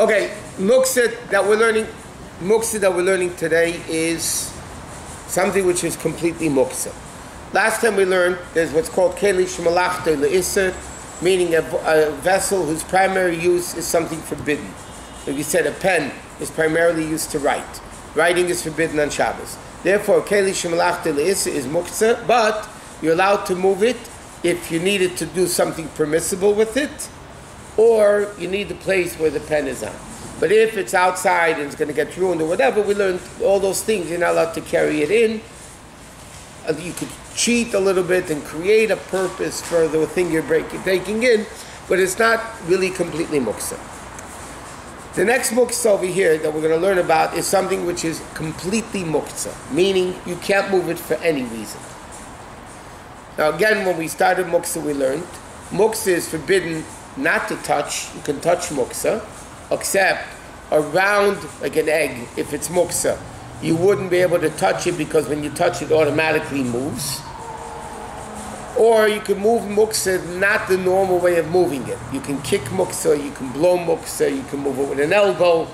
Okay, muktzah that we're learning today is something which is completely muktzah. Last time we learned there's what's called keli shemalachta le'isser, meaning a vessel whose primary use is something forbidden. Like we said, a pen is primarily used to write. Writing is forbidden on Shabbos. Therefore, keli shemalachta le'isser is muktzah, but you're allowed to move it if you needed to do something permissible with it, or you need the place where the pen is on. But if it's outside and it's going to get ruined or whatever, we learned all those things. You're not allowed to carry it in. You could cheat a little bit and create a purpose for the thing you're taking in, but it's not really completely muktzah. The next muktzah over here that we're going to learn about is something which is completely muktzah, meaning you can't move it for any reason. Now again, when we started muktzah, we learned muktzah is forbidden not to touch. You can touch muktzah, except around like an egg. If it's muktzah, you wouldn't be able to touch it because when you touch it, automatically moves. Or you can move muktzah not the normal way of moving it. You can kick muktzah, you can blow muktzah, you can move it with an elbow.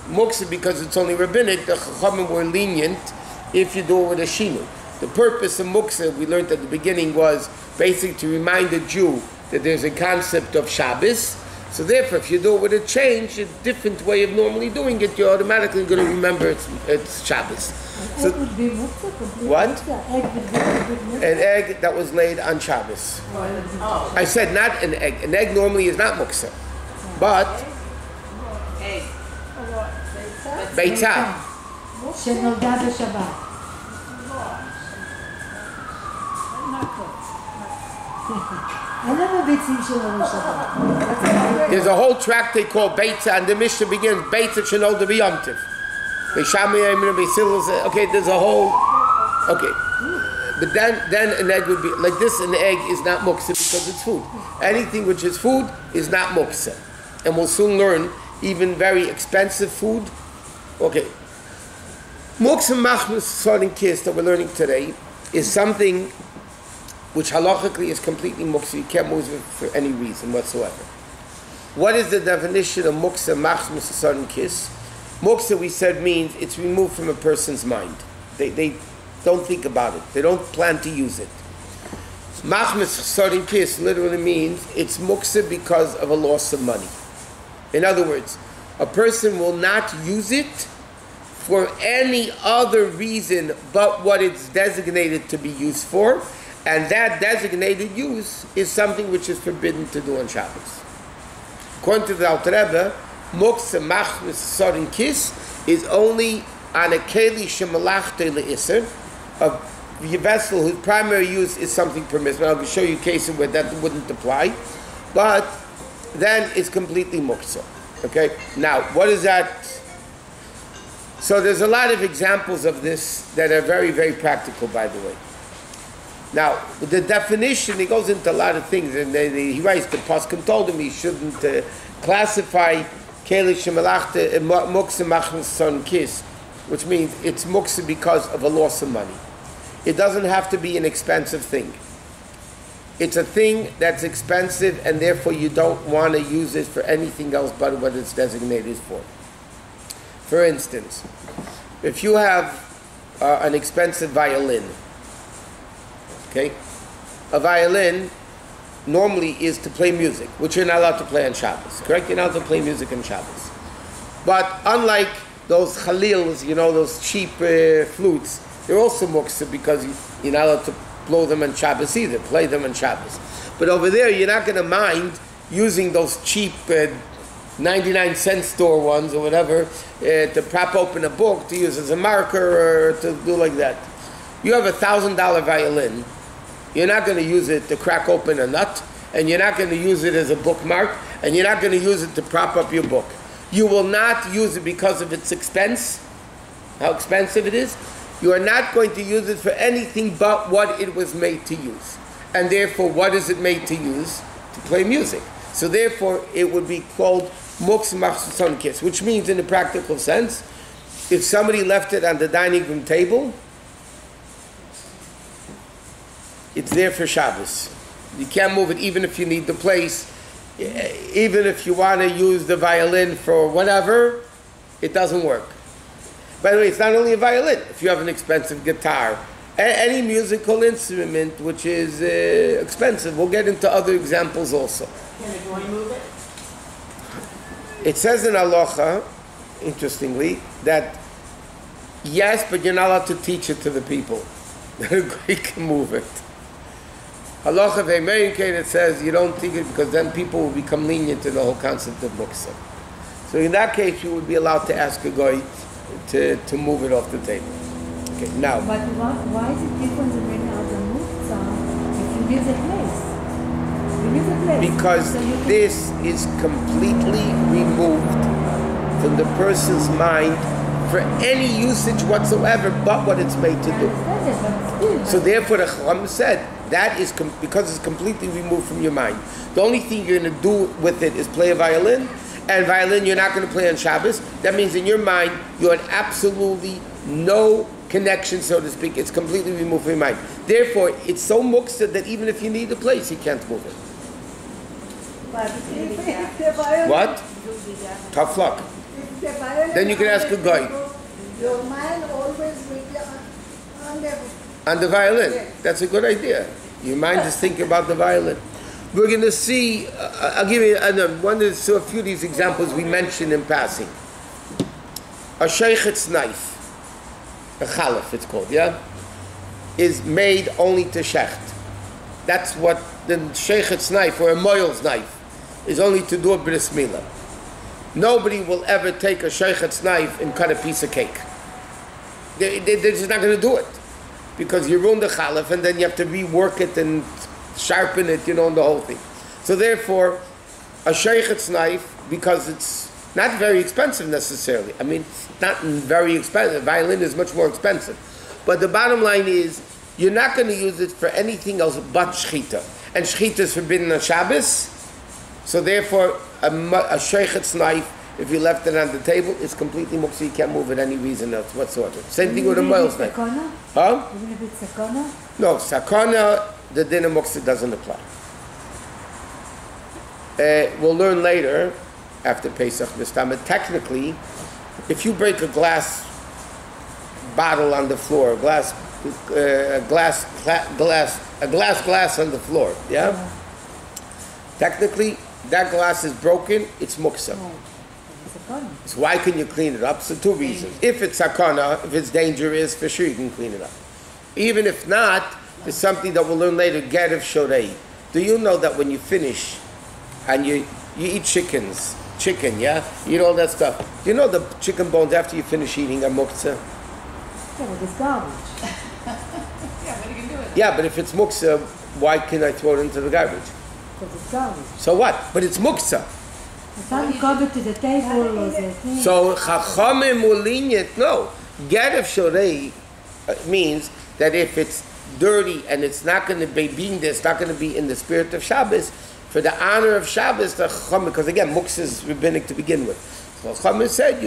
Muktzah, because it's only rabbinic, the chachamim were lenient if you do it with a shinu. The purpose of muktzah, we learned at the beginning, was basically to remind the Jew that there's a concept of Shabbos. So therefore, if you do it with a change, a different way of normally doing it, you're automatically going to remember it's Shabbos. An egg would be muktzah? What? Egg would be An egg that was laid on Shabbos. Oh. I said not an egg. An egg normally is not muktzah. But Egg. beitzah. שנולדה בשבת. אין לנו ביצים שלו בשבת. There's a whole tractate called Beitzah, and the Mishnah begins Beitzah Shenolda B'Yom Tov. Okay, there's a whole. Okay, but then an egg would be like this. An egg is not muktzah because it's food. Anything which is food is not muktzah, and we'll soon learn even very expensive food. Okay, muktzah machmas sodin kiss that we're learning today is something which halachically is completely muktzah. You can't move it for any reason whatsoever. What is the definition of muktzah machmas sodin kiss? Muktzah, we said, means it's removed from a person's mind. They don't think about it. They don't plan to use it. Machmas sodin kiss literally means it's muktzah because of a loss of money. In other words, a person will not use it for any other reason but what it's designated to be used for, and that designated use is something which is forbidden to do on Shabbos. According to the Alter Rebbe, muktzah machmas sodin kiss is only on a keli shemalachta le'isser, a vessel whose primary use is something permissible. I'll show you cases where that wouldn't apply, but then it's completely muktzah. Okay? Now, what is that? So there's a lot of examples of this that are very, very practical, by the way. Now, the definition, he goes into a lot of things, and he writes, the Paskin told him he shouldn't classify keli shemalachta muktzah machmas sodin kiss, which means it's muktzah because of a loss of money. It doesn't have to be an expensive thing. It's a thing that's expensive, and therefore you don't want to use it for anything else but what it's designated for. For instance, if you have an expensive violin, okay, a violin normally is to play music, which you're not allowed to play on Shabbos, correct? You're not allowed to play music on Shabbos. But unlike those chalils, those cheap flutes, they're also muktzah because you're not allowed to blow them on Shabbos either, play them on Shabbos. But over there, you're not going to mind using those cheap 99-cent store ones or whatever to prop open a book, to use as a marker or to do like that. You have $1,000 violin. You're not going to use it to crack open a nut, and you're not going to use it as a bookmark, and you're not going to use it to prop up your book. You will not use it because of its expense, how expensive it is. You are not going to use it for anything but what it was made to use. And therefore, what is it made to use? To play music. So therefore, it would be called muktzah machmas sodin kiss, which means in a practical sense, if somebody left it on the dining room table, it's there for Shabbos. You can't move it even if you need the place even if you want to use the violin for whatever, it doesn't work. By the way, it's not only a violin. If you have an expensive guitar, any musical instrument which is expensive, we'll get into other examples also. Can the goy move it? It says in Halacha, interestingly, that yes, but you're not allowed to teach it to the people. You can move it. Halacha v'American, it says you don't teach it because then people will become lenient to the whole concept of muksa. So in that case, you would be allowed to ask a goy to move it off the table. Okay, now. But why is it different than any other muktzah if you leave the place? You leave the place. Because So you can- this is completely removed from the person's mind for any usage whatsoever but what it's made to I do. understand it, but still. So therefore the Chacham said, that is because it's completely removed from your mind. The only thing you're going to do with it is play a violin, and violin you're not going to play on Shabbos. That means in your mind you had absolutely no connection, so to speak. It's completely removed from your mind. Therefore, it's so muktzah that even if you need a place, you can't move it. But if the violin, What? Tough luck. if the violin Then you can ask a guy. Your mind always will be on the On the violin. That's a good idea. Your mind is thinking about the violin. We're going to see, I'll give you a few of these examples we mentioned in passing. A sheichet's knife, a chalaf it's called, yeah, is made only to shecht. That's what the sheichet's knife, or a moil's knife, is only to do a bris milah. Nobody will ever take a sheichet's knife and cut a piece of cake. They're just not going to do it. Because you ruin the chalaf and then you have to rework it and sharpen it, and the whole thing. So therefore, a sheichet's knife, because it's not very expensive necessarily. I mean, it's not very expensive. Violin is much more expensive. But the bottom line is, you're not going to use it for anything else but shechita. And shechita is forbidden on Shabbos. So therefore, a sheichet's knife, if you left it on the table, is completely muktzah. You can't move it any reason else whatsoever. Same thing with a moil's knife. Sakana? Huh? Even if it's sakana? No, sakana, the din of muktzah doesn't apply. We'll learn later, after Pesach, but technically, if you break a glass bottle on the floor, a glass on the floor, yeah? Technically, that glass is broken, it's muktzah. No. It's sakana. So why can you clean it up? So two reasons. If it's sakana, if it's dangerous, for sure you can clean it up. Even if not, there's something that we'll learn later, Gerev Shorei. Do you know that when you finish and you eat chicken, yeah? You eat all that stuff. Do you know the chicken bones after you finish eating are muktzah? Yeah, but it's garbage. Yeah, what are you going to do with it? Yeah, but if it's muktzah, why can I throw it into the garbage? Because it's garbage. So what? But it's muktzah. It's not you come to the table or the thing. So chachamim will lenient. No, Gerev Shorei means that if it's dirty and it's not going to be being there, it's not going to be in the spirit of Shabbos, for the honor of Shabbos, the chachamim, because again, muktzah is rabbinic to begin with. So chachamim said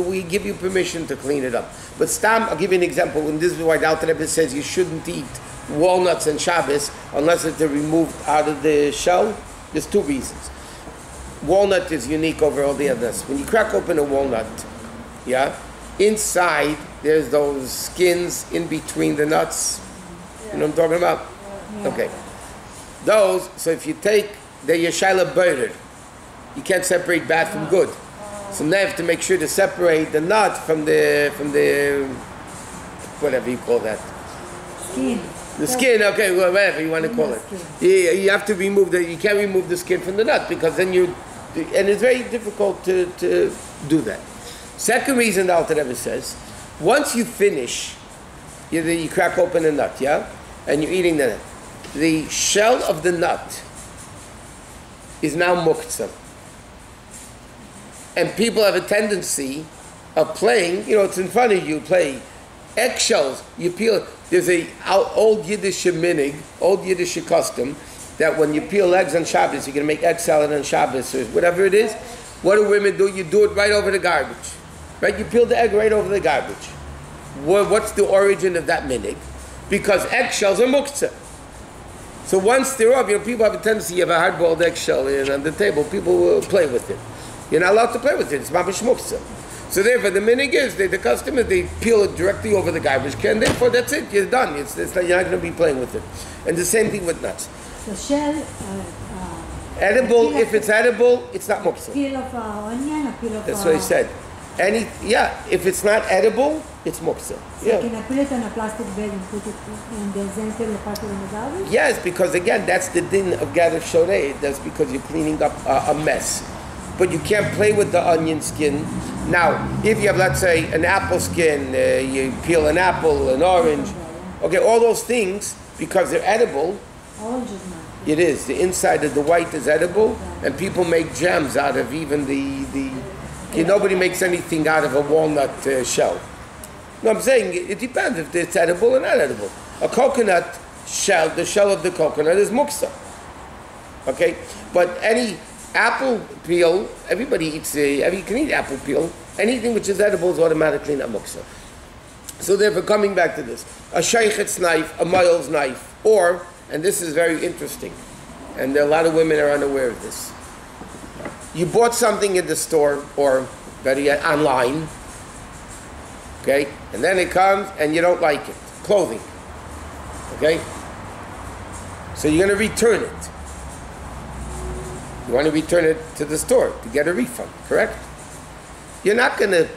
we give you permission to clean it up. But stam, I'll give you an example. And this is why the Alter Rebbe says you shouldn't eat walnuts and Shabbos unless they're removed out of the shell. There's two reasons. Walnut is unique over all the others. When you crack open a walnut, yeah, inside there's those skins in between the nuts. You know what I'm talking about? Yeah. Okay. Those, so if you take the yeshaila burger, you can't separate bad from good. So now you have to make sure to separate the nut from the whatever you call that. Skin. The skin, okay, whatever you want to call it. You have to remove you can't remove the skin from the nut because then and it's very difficult to do that. Second reason the Alter Rebbe says, once you finish, you crack open a nut, yeah? And you're eating the shell of the nut is now muktzah. And people have a tendency of playing, it's in front of you, play eggshells, you peel. There's a old Yiddish minig, old Yiddish custom, that when you peel eggs on Shabbos, you're going to make egg salad on Shabbos or whatever it is. What do women do? You do it right over the garbage. Right? You peel the egg right over the garbage. What's the origin of that minig? Because eggshells are muktzah. So once they're off, people have a tendency, you have a hard-boiled eggshell on the table, people will play with it. You're not allowed to play with it, it's mamish muksa. So therefore, the minig is, the customer, they peel it directly over the garbage can, therefore that's it, you're done. It's not, you're not going to be playing with it. And the same thing with nuts. So shell, Edible, if it's edible, it's not muksa. peel of onion, a peel of... That's what I said. If it's not edible, it's muksa. So can I put it on a plastic bag and put it in the center of the in the garbage? Yes, because again, that's the din of gather shorei. That's because you're cleaning up a mess. But you can't play with the onion skin. Now, if you have, let's say, an apple skin, you peel an apple, an orange, okay, all those things, because they're edible, Orange is not. it is. The inside of the white is edible, and people make jams out of even nobody makes anything out of a walnut shell. No, I'm saying it depends if it's edible or not edible. A coconut shell, the shell of the coconut is muksa. Okay? But any apple peel, everybody eats, you can eat apple peel. Anything which is edible is automatically not muksa. So therefore, coming back to this, a sheichet's knife, a moil's knife, or, and this is very interesting, and a lot of women are unaware of this. You bought something in the store, or better yet, online, okay? And then it comes and you don't like it. Clothing, okay? So you're going to return it. You want to return it to the store to get a refund, correct? You're not going to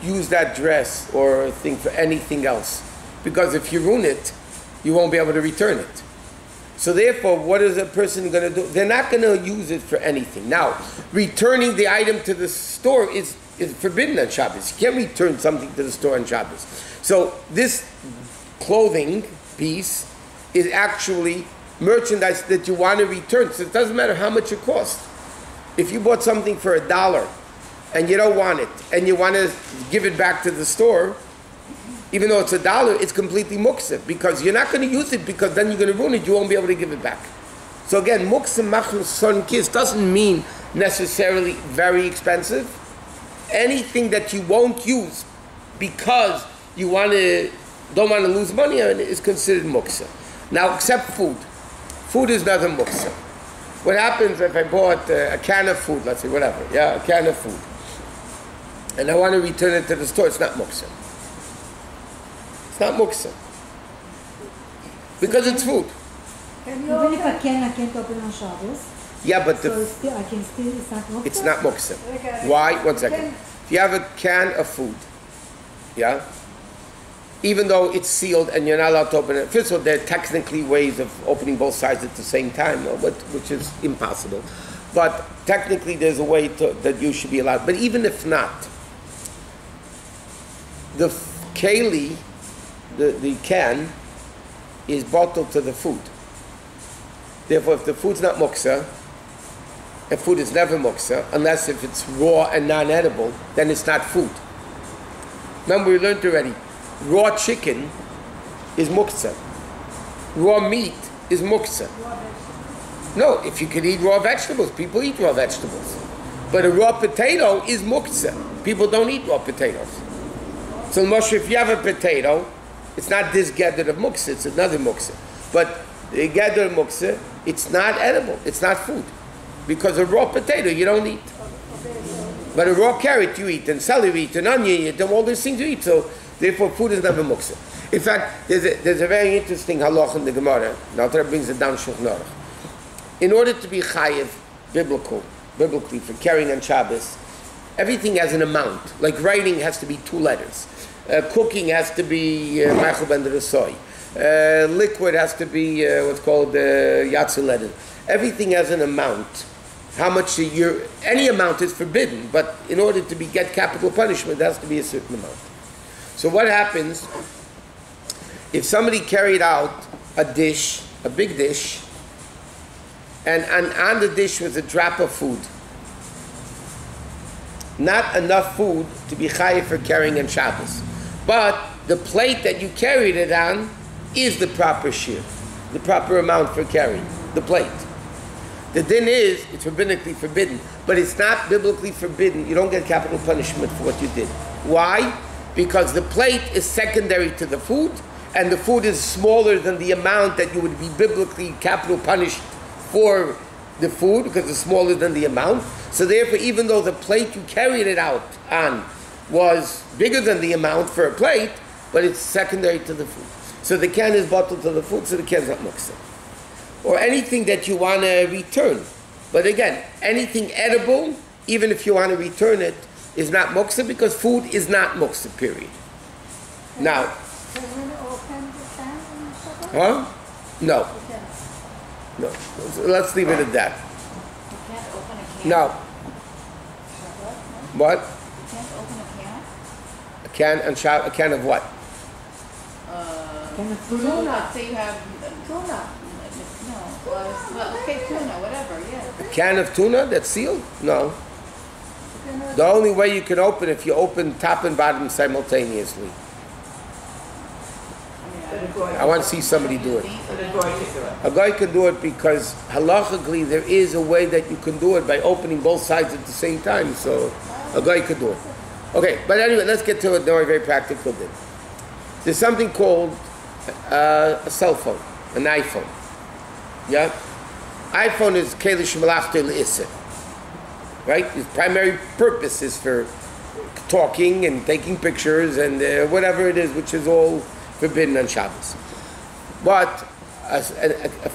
use that dress or thing for anything else, because if you ruin it, you won't be able to return it. So therefore, what is a person going to do? They're not going to use it for anything. Now, returning the item to the store is forbidden on Shabbos. You can't return something to the store on Shabbos. So this clothing piece is actually merchandise that you want to return. So it doesn't matter how much it costs. If you bought something for $1 and you don't want it, and you want to give it back to the store, even though it's $1, it's completely muksa, because you're not going to use it, because then you're going to ruin it, you won't be able to give it back. So again, muksa machlus son kis doesn't mean necessarily very expensive. Anything that you won't use because you don't want to lose money on it is considered muksa. Now, except food. Food is not a muksa. What happens if I bought a can of food, let's say, whatever, a can of food, and I want to return it to the store, it's not muksa. It's not muksa. Because it's food. Even if I can't open on Shabbos. Yeah, but So I can still, it's not muksa? it's not muksa. Why? 1 second. If you have a can of food, even though it's sealed and you're not allowed to open it, first of all, there are technically ways of opening both sides at the same time, which is impossible. But technically there's a way that you should be allowed. But even if not, the keli, the can, is bottled to the food. Therefore, if the food's not muksa, and food is never muksa, unless if it's raw and non-edible, then it's not food. Remember, we learned already, raw chicken is muksa. Raw meat is muksa. No, if you could eat raw vegetables, people eat raw vegetables. But a raw potato is muksa. People don't eat raw potatoes. So Moshe, if you have a potato, it's not this gather of muksa, it's another muksa. But the gather of muksa, it's not edible, it's not food. Because a raw potato you don't eat. But a raw carrot you eat, and celery you eat, and onion you eat, and all these things you eat. So therefore food is never muksa. In fact, there's a very interesting halach in the Gemara. Now Torah brings it down Shulchan Aruch. In order to be chayiv, biblically, for carrying on Shabbos, everything has an amount. Like writing has to be 2 letters. Cooking has to be Ma'achal ben Rasoy. Liquid has to be what's called Yatzel letter. Everything has an amount. How much any amount is forbidden, but in order to get capital punishment, there has to be a certain amount. So what happens if somebody carried out a dish, a big dish, and on the dish was a drop of food? Not enough food to be chayiv for carrying on Shabbos. But the plate that you carried it on is the proper shear, the proper amount for carrying, the plate. The din is, it's rabbinically forbidden, but it's not biblically forbidden. You don't get capital punishment for what you did. Why? Because the plate is secondary to the food, and the food is smaller than the amount that you would be biblically capital punished for the food, because it's smaller than the amount. So therefore, even though the plate you carried it out on was bigger than the amount for a plate, but it's secondary to the food. So the can is bottled to the food, so the can is not muksa. Or anything that you want to return. But again, anything edible, even if you want to return it, is not muksa, because food is not muksa, period. Now, Can we open the can in Shabbat? huh? No, Okay. no. So let's leave it at that. You can't open a can. Now, what? You can't open a can? A can of what? Can of Tuna. tuna? Let's say you have Tuna. no. Well, okay, tuna, whatever. Yeah. A can of tuna that's sealed? No. You cannot- The only way you can open if you open top and bottom simultaneously. I want to see somebody do it. A guy can do it because halachically there is a way that you can do it by opening both sides at the same time. So a guy could do it. Okay, but anyway, let's get to it now. A very practical thing. There's something called a cell phone, an iPhone. Yeah, iPhone is kelish malachta le'isa. Right? Its primary purpose is for talking and taking pictures and whatever it is, which is all forbidden on Shabbos. But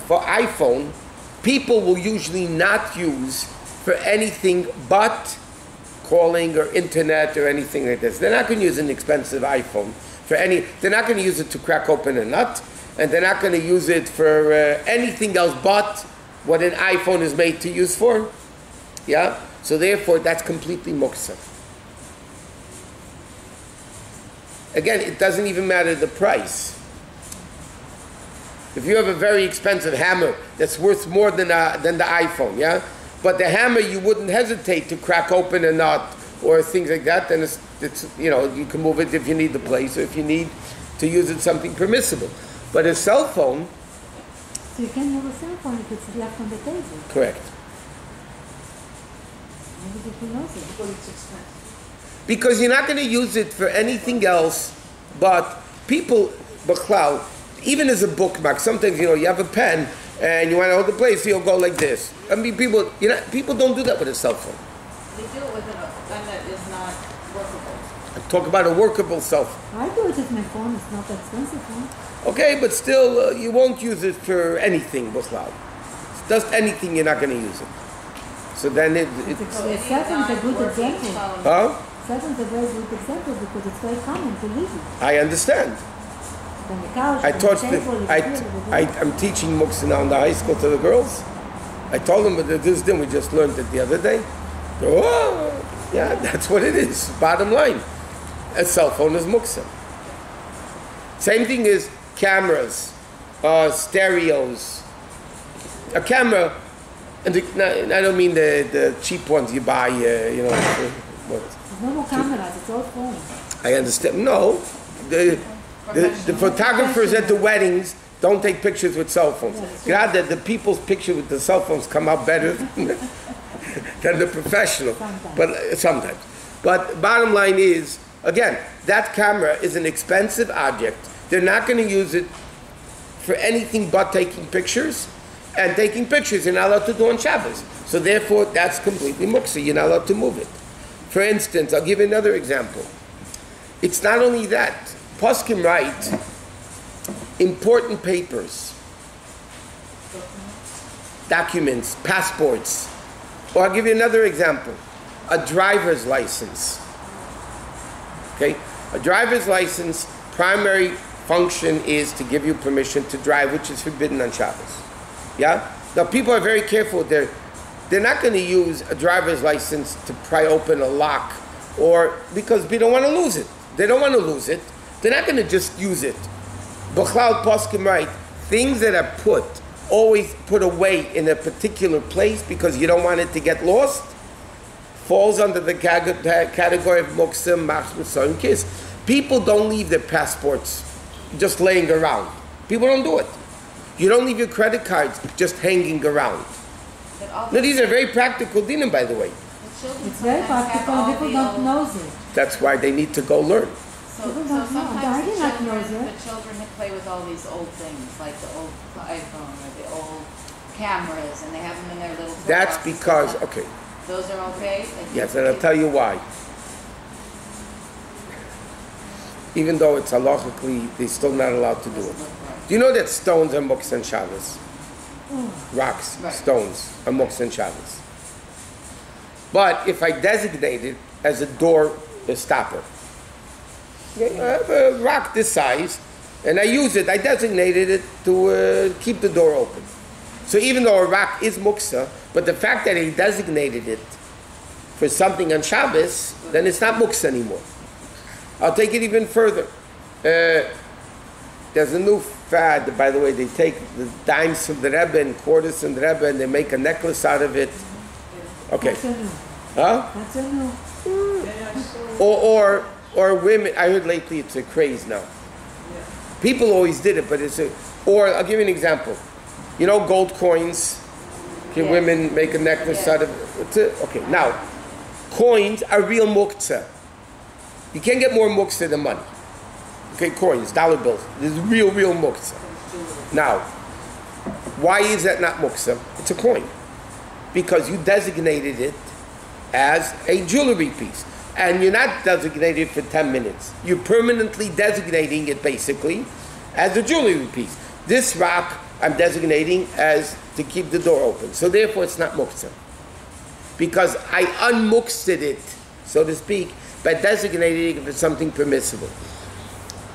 for iPhone, people will usually not use for anything but calling or internet or anything like this. They're not going to use an expensive iPhone for any. They're not going to use it to crack open a nut, and they're not going to use it for anything else but what an iPhone is made to use for. Yeah. So therefore, that's completely muksa. Again, it doesn't even matter the price. If you have a very expensive hammer that's worth more than the iPhone, yeah, but the hammer you wouldn't hesitate to crack open a nut or things like that, then it's you can move it if you need the place or if you need to use it something permissible. But a cell phone, So you can move a cell phone if it's left on the table. correct. Maybe people knows it. Because you're not going to use it for anything else but people, B'chlau, even as a bookmark, sometimes, you have a pen and you want to hold the place, so you'll go like this. I mean, people don't do that with a cell phone. They do it with a gun that is not workable. I talk about a workable cell phone. I do it with my phone. It's not expensive phone. Okay, but still, you won't use it for anything, B'chlau. Just anything, you're not going to use it. So then The cell phone is a good example. huh? Cell phone is a very good example because it's very common to leave it I understand. on the couch, I on taught the table. I'm teaching muksa now in the high school to the girls. I told them that this thing we just learned it the other day. Oh, yeah, that's what it is. Bottom line, a cell phone is muksa. Same thing is cameras, stereos. A camera, and I don't mean the cheap ones you buy. What? There's no more cameras. It's all phones. I understand. No, the photographers at the weddings don't take pictures with cell phones. God, that the people's picture with the cell phones come out better than the professional. Sometimes. But bottom line is, again, that camera is an expensive object. They're not going to use it for anything but taking pictures. And taking pictures you're not allowed to do on Shabbos. So therefore, that's completely muksa. You're not allowed to move it. For instance, I'll give you another example. It's not only that. Poskim write important papers, documents, passports. Or I'll give you another example. A driver's license. Okay? A driver's license, primary function is to give you permission to drive, which is forbidden on Shabbos. Yeah? Now people are very careful. They're not going to use a driver's license to pry open a lock, or because we don't want to lose it. They don't want to lose it. They're not going to just use it. B'chlal poskim write, things that are always put away in a particular place because you don't want it to get lost, falls under the category of muksim, machmus, and kiss. People don't leave their passports just laying around. People don't do it. You don't leave your credit cards just hanging around. Now, these are very practical dinim, by the way. It's very practical. People don't know it. That's why they need to go learn. So, People so don't know. sometimes I the did not know children, that. the children play with all these old things, like the old iPhone or the old cameras, and they have them in their little. That's boxes. because, okay, Those are okay? Like, yes, and I'll tell you why. Even though it's halachically, they're still not allowed to do it. Do you know that stones are muktzah and Shabbos? Rocks, Right. stones are muktzah and Shabbos. But if I designate it as a door stopper, okay, I have a rock this size, and I use it, I designated it to keep the door open. So even though a rock is muktzah, but the fact that I designated it for something on Shabbos, then it's not muktzah anymore. I'll take it even further. There's a new fad, by the way, they take the dimes from the Rebbe and quarters from the Rebbe and they make a necklace out of it. Okay. That's a no. Huh? That's a no. Or women, I heard lately it's a craze now. People always did it, but or I'll give you an example. You know gold coins? Can Yes. women make a necklace Yes. out of it? Okay, now, coins are real muktzah. You can't get more muktzah than money. Okay, coins, dollar bills. This is real muktzah. Now, why is that not muktzah? It's a coin. Because you designated it as a jewelry piece. And you're not designated for 10 minutes. You're permanently designating it basically as a jewelry piece. This rock I'm designating as to keep the door open. So therefore it's not muktzah. Because I unmuksed it, so to speak, by designating it for something permissible.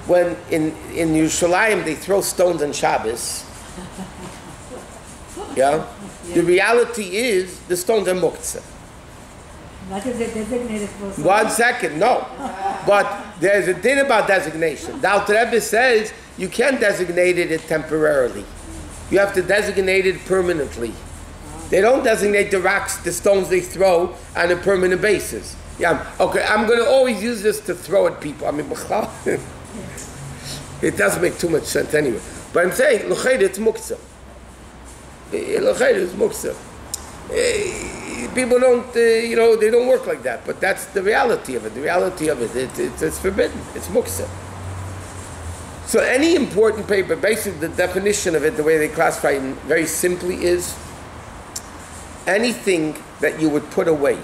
When in Yerushalayim they throw stones on Shabbos, yeah, the reality is the stones are muktzah. Not if they're designated for something. 1 second, no. But there's a thing about designation. The Alter Rebbe says you can't designate it temporarily. You have to designate it permanently. They don't designate the rocks, the stones they throw on a permanent basis. Yeah, okay, I'm going to always use this to throw at people. I mean, it doesn't make too much sense anyway. But I'm saying, l'chayr, it's muktzah. L'chayr is muktzah. People don't, they don't work like that. But that's the reality of it. The reality of it, it's forbidden. It's muktzah. So any important paper, basically the definition of it, the way they classify it very simply is anything that you would put away,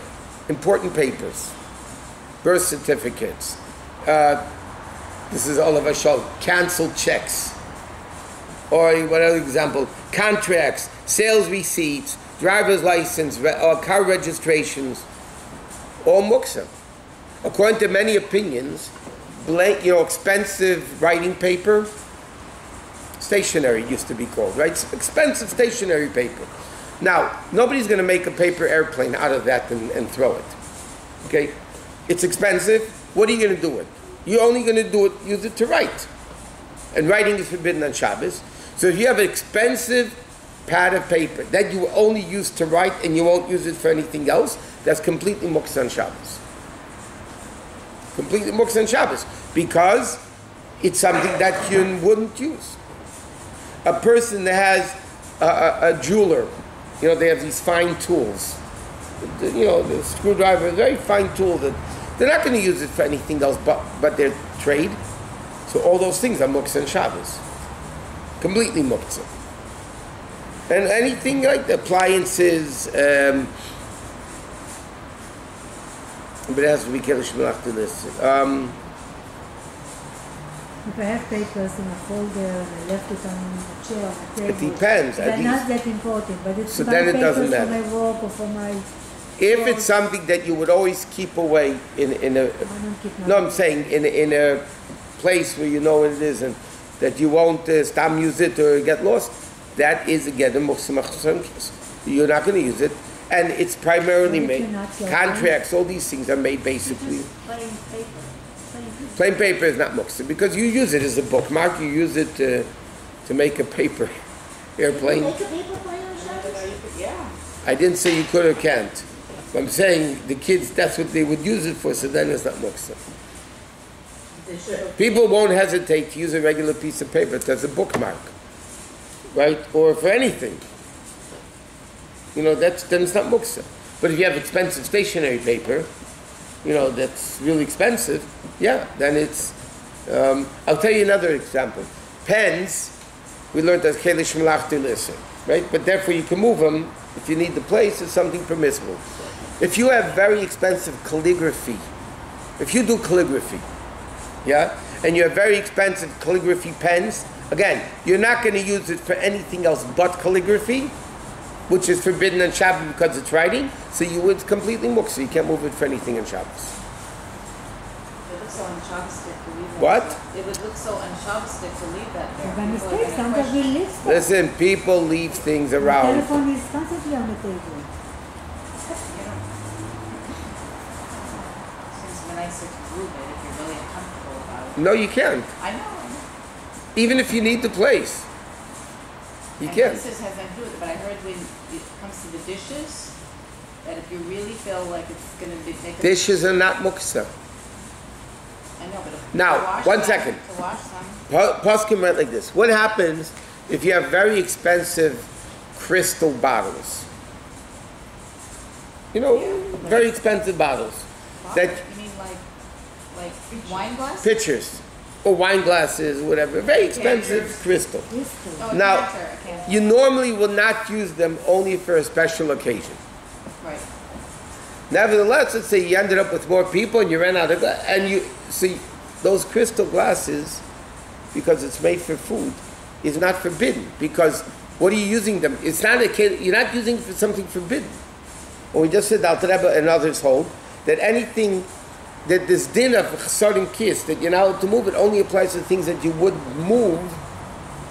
important papers, birth certificates, this is all of us show, canceled checks, or whatever example, contracts, sales receipts, driver's license, or car registrations, all muktzah. According to many opinions, expensive writing paper, stationery used to be called, right? Expensive stationery paper. Now, nobody's going to make a paper airplane out of that and throw it. Okay? It's expensive. What are you going to do with it? You're only going to use it to write. And writing is forbidden on Shabbos. So if you have an expensive pad of paper that you only use to write and you won't use it for anything else, that's completely muktzah on Shabbos. Completely muktzah on Shabbos. Because it's something that you wouldn't use. A person that has a jeweler, they have these fine tools. The screwdriver, a very fine tool that they're not going to use it for anything else but their trade. So all those things are muktzah and Shabbos. Completely muktzah. And anything like the appliances, but it has to be kiddush melach to this. If I have papers in a folder and I left it on the chair, on the table. It depends. They're not that important, but it's So my then it papers doesn't for matter. my work or for my... If it's something that you would always keep away in a, I don't keep my... no, I'm saying in a place where you know what it is and that you won't stop use it or get lost, that is again the muktzah. You're not going to use it, and it's primarily But if made. you're not so Contracts, all these things are made basically. Plain paper. Plain paper is not muktzah because you use it as a bookmark. You use it to make a paper airplane. Make a paper plane on Shabbos? Yeah. I didn't say you could or can't. I'm saying the kids, that's what they would use it for, so then it's not muktzah. People won't hesitate to use a regular piece of paper as a bookmark, right? Or for anything. Then it's not muktzah. But if you have expensive stationery paper, that's really expensive, yeah, then it's I'll tell you another example. Pens, we learned as Chelish Melachti L'Isser, right? But therefore you can move them if you need the place. It's something permissible. If you have very expensive calligraphy, if you do calligraphy, yeah, and you have very expensive calligraphy pens, again, you're not going to use it for anything else but calligraphy, which is forbidden on Shabbos because it's writing, so you would completely muksa. You can't move it for anything on Shabbos. It looks so unshabbatic to leave that. What? It would look so unshabbatic to leave that there. By People are mistake, gonna sometimes we question. leave stuff. Listen, people leave things The around. telephone is constantly on the table. You know, seems nicer to move it if you're really uncomfortable about it. No, you can't. I know. Even if you need the place, you And can't. this has nothing to do with it, but I heard when it comes to the dishes, that if you really feel like it's gonna be make a Dishes are not muksa. I know, but if Now, to wash one them, second. To wash them. Poskim went like this. What happens if you have very expensive crystal bottles? You know, very expensive bottles. That You mean like wine glass? pitchers or wine glasses, whatever. Very expensive crystal. Crystal. Oh, a Now, canter, a canter. you normally will not use them only for a special occasion. Right. Nevertheless, let's say you ended up with more people and you ran out of glass, and you see those crystal glasses, because it's made for food, is not forbidden. Because what are you using them? It's not you're not using it for something forbidden. Well, we just said Alter Rebbe and others hold that anything that this din of chsarim kiss, that you're not allowed to move, it only applies to things that you would move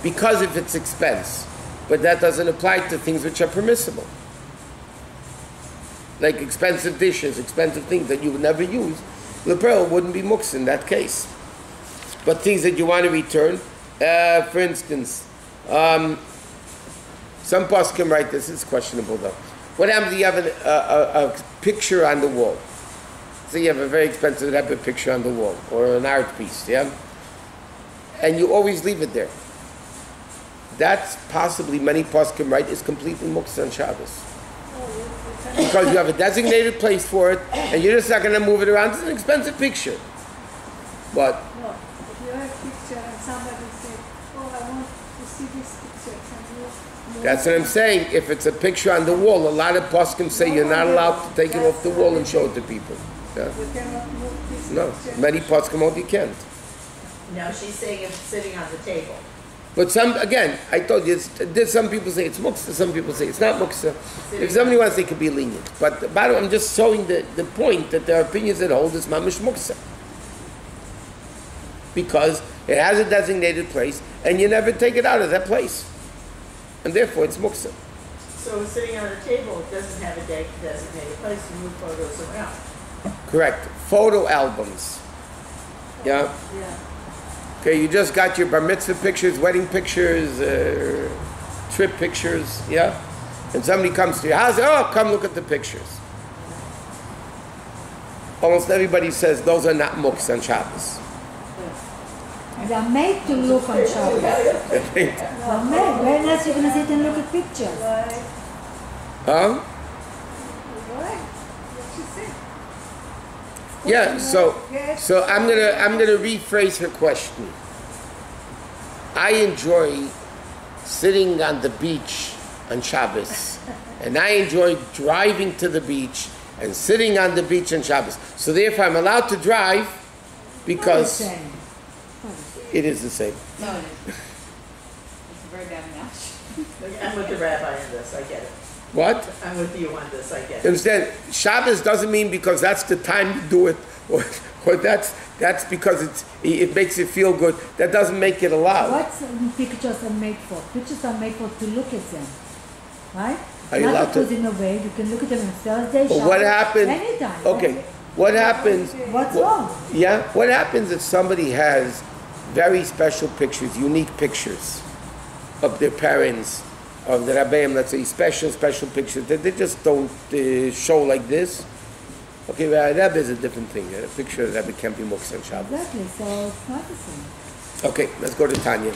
because of its expense. But that doesn't apply to things which are permissible. Like expensive dishes, expensive things that you would never use. Lepel wouldn't be muksa in that case. But things that you want to return, for instance, some poskim write this, it's questionable though. What happens if you have a picture on the wall? So you have a very expensive Rebbe picture on the wall, or an art piece, yeah? And you always leave it there. That's possibly, many poskim write, is completely muksa on Shabbos. Because you have a designated place for it, and you're just not going to move it around. It's an expensive picture. But No, if you have a picture and somebody says, oh, I want to see this picture, can you? that's what I'm saying. If it's a picture on the wall, a lot of poskim say you're not allowed to take it off the wall and show it to people. Yeah? You cannot move this No, picture. many poskim hold you can't. No, she's saying if it's sitting on the table. But some, again, I told you, there's some people say it's muksa, some people say it's not muksa. If somebody wants, they could be lenient. But the bottom, I'm just showing the point that there are opinions that hold this mamish muksa. Because it has a designated place, and you never take it out of that place. And therefore, it's muksa. So it's sitting on the table, it doesn't have a designated place to move photos around. Correct. Photo albums. Yeah? Yeah. Okay, you just got your bar mitzvah pictures, wedding pictures, trip pictures, yeah? And somebody comes to your house, oh, come look at the pictures. Almost everybody says those are not muksa on Shabbos. They are made to look on Shabbos. They are made. Where else you going to sit and look at pictures? Right, Huh? right, what she said. Yeah, so I'm gonna rephrase her question. I enjoy sitting on the beach on Shabbos, and I enjoy driving to the beach and sitting on the beach on Shabbos. So therefore, I'm allowed to drive because Same. it is the same. No, it isn't. It's a very bad match. I'm with the rabbi on this, I get it. What? I'm with you on this, I get You it. understand? Shabbos doesn't mean because that's the time to do it, or that's because it makes it feel good. That doesn't make it allowed. What pictures are made for? Pictures are made for to look at them, right? Are you Not allowed to to- put in a way. You can look at them on Thursday, But what Shabbos, happens? anytime. Okay, what happens? What's wrong? Yeah, what happens if somebody has very special pictures, unique pictures of their parents, of the Rabbeim, let's say special pictures that they just don't show like this? Okay, well, Rebbe is a different thing. A picture of Rebbe can't be muksa on Shabbos. Exactly. So it's not the same. Okay, let's go to Tanya.